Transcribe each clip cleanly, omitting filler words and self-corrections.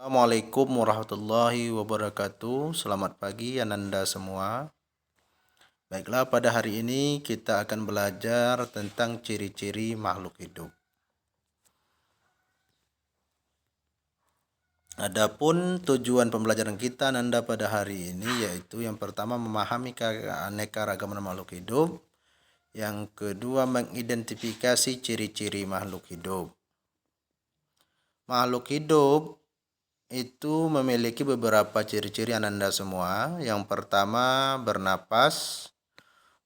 Assalamualaikum warahmatullahi wabarakatuh. Selamat pagi Ananda semua. Baiklah, pada hari ini kita akan belajar tentang ciri-ciri makhluk hidup. Adapun tujuan pembelajaran kita Ananda pada hari ini yaitu yang pertama memahami keanekaragaman makhluk hidup, yang kedua mengidentifikasi ciri-ciri makhluk hidup. Makhluk hidup itu memiliki beberapa ciri-ciri Ananda semua. Yang pertama bernapas,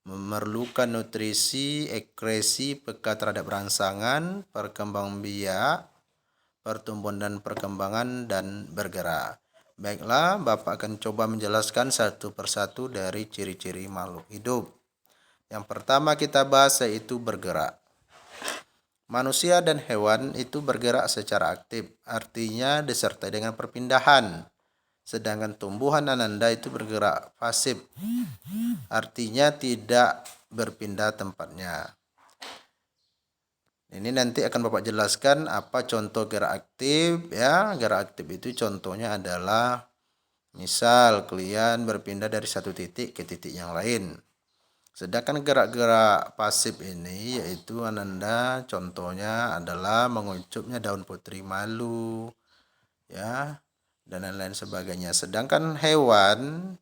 memerlukan nutrisi, ekskresi, peka terhadap rangsangan, perkembangbiak, pertumbuhan dan perkembangan, dan bergerak. Baiklah, Bapak akan coba menjelaskan satu persatu dari ciri-ciri makhluk hidup. Yang pertama kita bahas yaitu bergerak. Manusia dan hewan itu bergerak secara aktif, artinya disertai dengan perpindahan. Sedangkan tumbuhan Ananda itu bergerak pasif, artinya tidak berpindah tempatnya. Ini nanti akan Bapak jelaskan apa contoh gerak aktif ya. Gerak aktif itu contohnya adalah misal kalian berpindah dari satu titik ke titik yang lain. Sedangkan gerak-gerak pasif ini yaitu Ananda contohnya adalah mengucupnya daun putri malu ya dan lain-lain sebagainya. Sedangkan hewan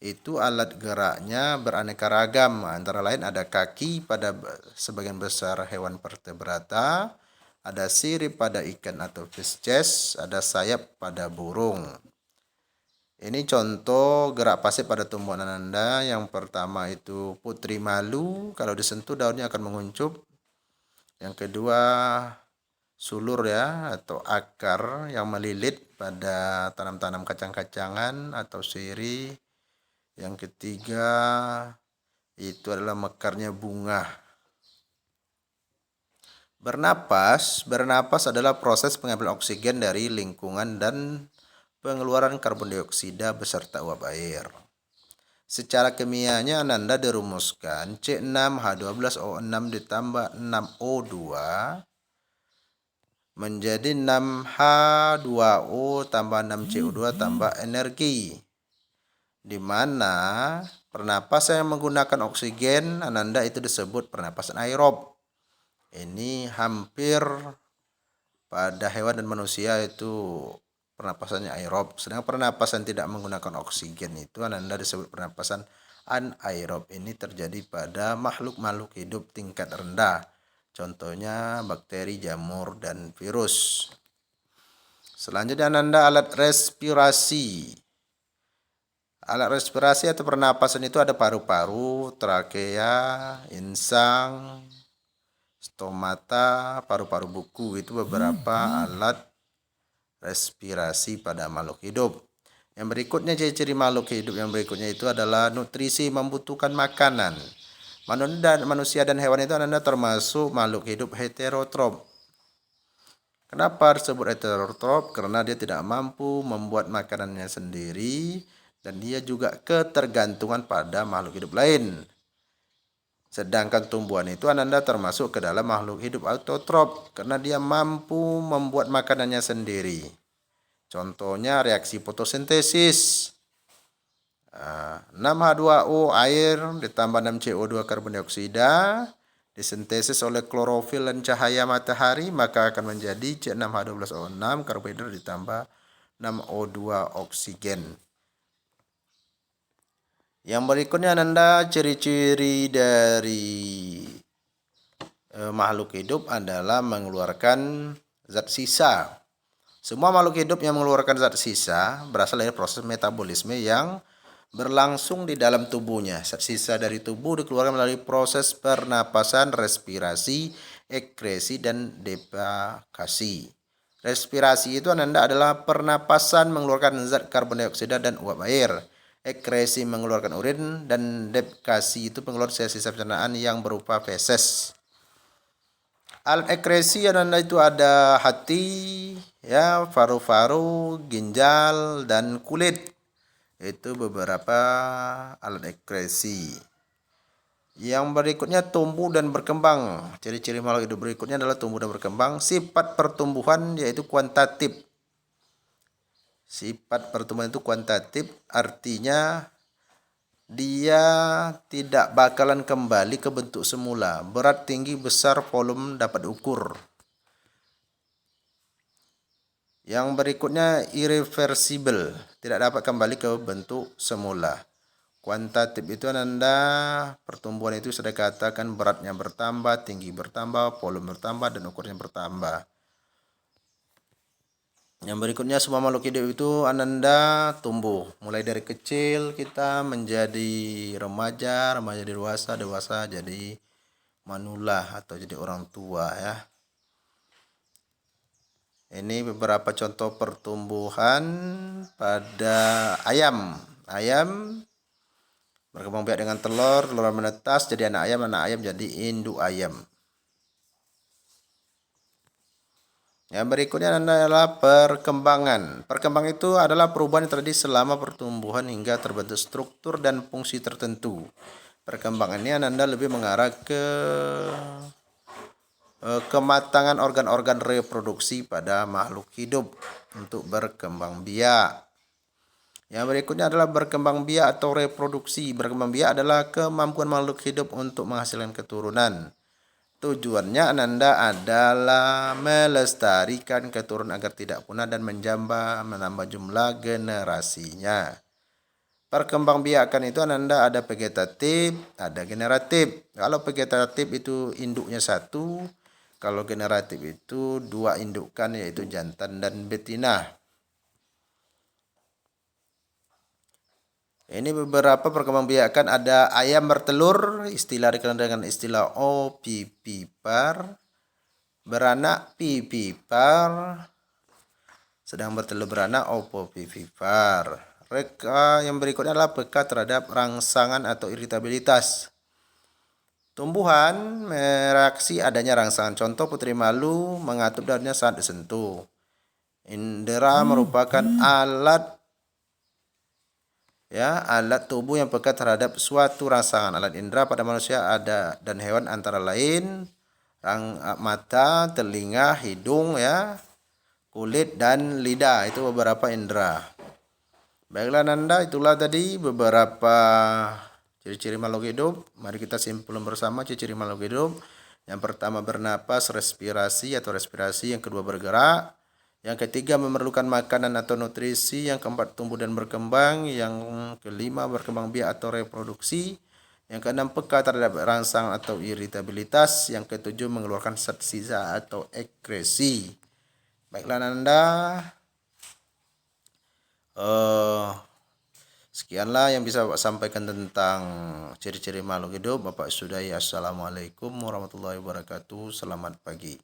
itu alat geraknya beraneka ragam, antara lain ada kaki pada sebagian besar hewan vertebrata, ada sirip pada ikan atau fishes, ada sayap pada burung. Ini contoh gerak pasif pada tumbuhan Ananda. Yang pertama itu putri malu, kalau disentuh daunnya akan menguncup. Yang kedua sulur ya atau akar yang melilit pada tanam-tanam kacang-kacangan atau sirih. Yang ketiga itu adalah mekarnya bunga. Bernapas adalah proses pengambilan oksigen dari lingkungan dan pengeluaran karbon dioksida beserta uap air. Secara kimianya Ananda dirumuskan C6H12O6 ditambah 6O2 menjadi 6H2O tambah 6CO2 tambah energi, di mana pernapasan yang menggunakan oksigen Ananda itu disebut pernapasan aerob. Ini hampir pada hewan dan manusia itu pernapasannya aerob. Sedangkan pernapasan tidak menggunakan oksigen itu Ananda disebut pernapasan anaerob. Ini terjadi pada makhluk-makhluk hidup tingkat rendah. Contohnya bakteri, jamur, dan virus. Selanjutnya Ananda alat respirasi. Alat respirasi atau pernapasan itu ada paru-paru, trakea, insang, stomata, paru-paru buku. Itu beberapa alat respirasi pada makhluk hidup. Yang berikutnya ciri-ciri makhluk hidup yang berikutnya itu adalah nutrisi, membutuhkan makanan. Manusia dan hewan itu Anda termasuk makhluk hidup heterotrof. Kenapa disebut heterotrof? Karena dia tidak mampu membuat makanannya sendiri dan dia juga ketergantungan pada makhluk hidup lain. Sedangkan tumbuhan itu Anda termasuk ke dalam makhluk hidup autotrof karena dia mampu membuat makanannya sendiri. Contohnya reaksi fotosintesis. 6H2O air ditambah 6CO2 karbon dioksida disintesis oleh klorofil dan cahaya matahari, maka akan menjadi C6H12O6 karbohidrat ditambah 6O2 oksigen. Yang berikutnya Ananda ciri-ciri dari makhluk hidup adalah mengeluarkan zat sisa. Semua makhluk hidup yang mengeluarkan zat sisa berasal dari proses metabolisme yang berlangsung di dalam tubuhnya. Zat sisa dari tubuh dikeluarkan melalui proses pernapasan, respirasi, ekskresi, dan defekasi. Respirasi itu Ananda adalah pernapasan mengeluarkan zat karbon dioksida dan uap air. Ekskresi mengeluarkan urin, dan defekasi itu pengeluaran sisa-sisa pencernaan yang berupa feses. Alat ekskresi Ananda itu ada hati, ya, paru-paru, ginjal, dan kulit. Itu beberapa alat ekskresi. Yang berikutnya tumbuh dan berkembang. Ciri-ciri makhluk hidup berikutnya adalah tumbuh dan berkembang. Sifat pertumbuhan yaitu kuantitatif. Sifat pertumbuhan itu kuantitatif, artinya dia tidak bakalan kembali ke bentuk semula. Berat, tinggi, besar, volume dapat ukur. Yang berikutnya irreversible, tidak dapat kembali ke bentuk semula. Kuantitatif itu Anda pertumbuhan itu sudah katakan beratnya bertambah, tinggi bertambah, volume bertambah, dan ukurnya bertambah. Yang berikutnya semua makhluk hidup itu Anda tumbuh. Mulai dari kecil kita menjadi remaja, remaja dewasa, dewasa jadi manula atau jadi orang tua ya. Ini beberapa contoh pertumbuhan pada ayam. Ayam berkembang biak dengan telur, telur menetas jadi anak ayam jadi induk ayam. Yang berikutnya adalah perkembangan. Perkembangan itu adalah perubahan yang terjadi selama pertumbuhan hingga terbentuk struktur dan fungsi tertentu. Perkembangan ini Anda lebih mengarah ke kematangan organ-organ reproduksi pada makhluk hidup untuk berkembang biak. Yang berikutnya adalah berkembang biak atau reproduksi. Berkembang biak adalah kemampuan makhluk hidup untuk menghasilkan keturunan. Tujuannya Anda adalah melestarikan keturunan agar tidak punah dan menambah jumlah generasinya. Perkembangbiakan itu Anda ada vegetatif, ada generatif. Kalau vegetatif itu induknya satu, kalau generatif itu dua indukan yaitu jantan dan betina. Ini beberapa perkembangbiakan, ada ayam bertelur, istilah dikenal dengan istilah ovipipar, beranak pipipar, sedang bertelur beranak ovovivipar. Reka yang berikutnya adalah peka terhadap rangsangan atau iritabilitas. Tumbuhan mereaksi adanya rangsangan. Contoh putri malu mengatup daunnya saat disentuh. Indera merupakan alat tubuh yang peka terhadap suatu rangsangan. Alat indera pada manusia ada dan hewan antara lain mata, telinga, hidung kulit dan lidah. Itu beberapa indera. Baiklah Nanda, itulah tadi beberapa ciri-ciri makhluk hidup. Mari kita simpulkan bersama ciri-ciri makhluk hidup. Yang pertama bernapas, respirasi atau respirasi. Yang kedua bergerak. Yang ketiga memerlukan makanan atau nutrisi. Yang keempat tumbuh dan berkembang. Yang kelima berkembang biak atau reproduksi. Yang keenam peka terhadap rangsangan atau iritabilitas. Yang ketujuh mengeluarkan zat sisa atau ekskresi. Baiklah Nanda. Sekianlah yang bisa Bapak sampaikan tentang ciri-ciri makhluk hidup. Bapak sudahi. Assalamualaikum warahmatullahi wabarakatuh. Selamat pagi.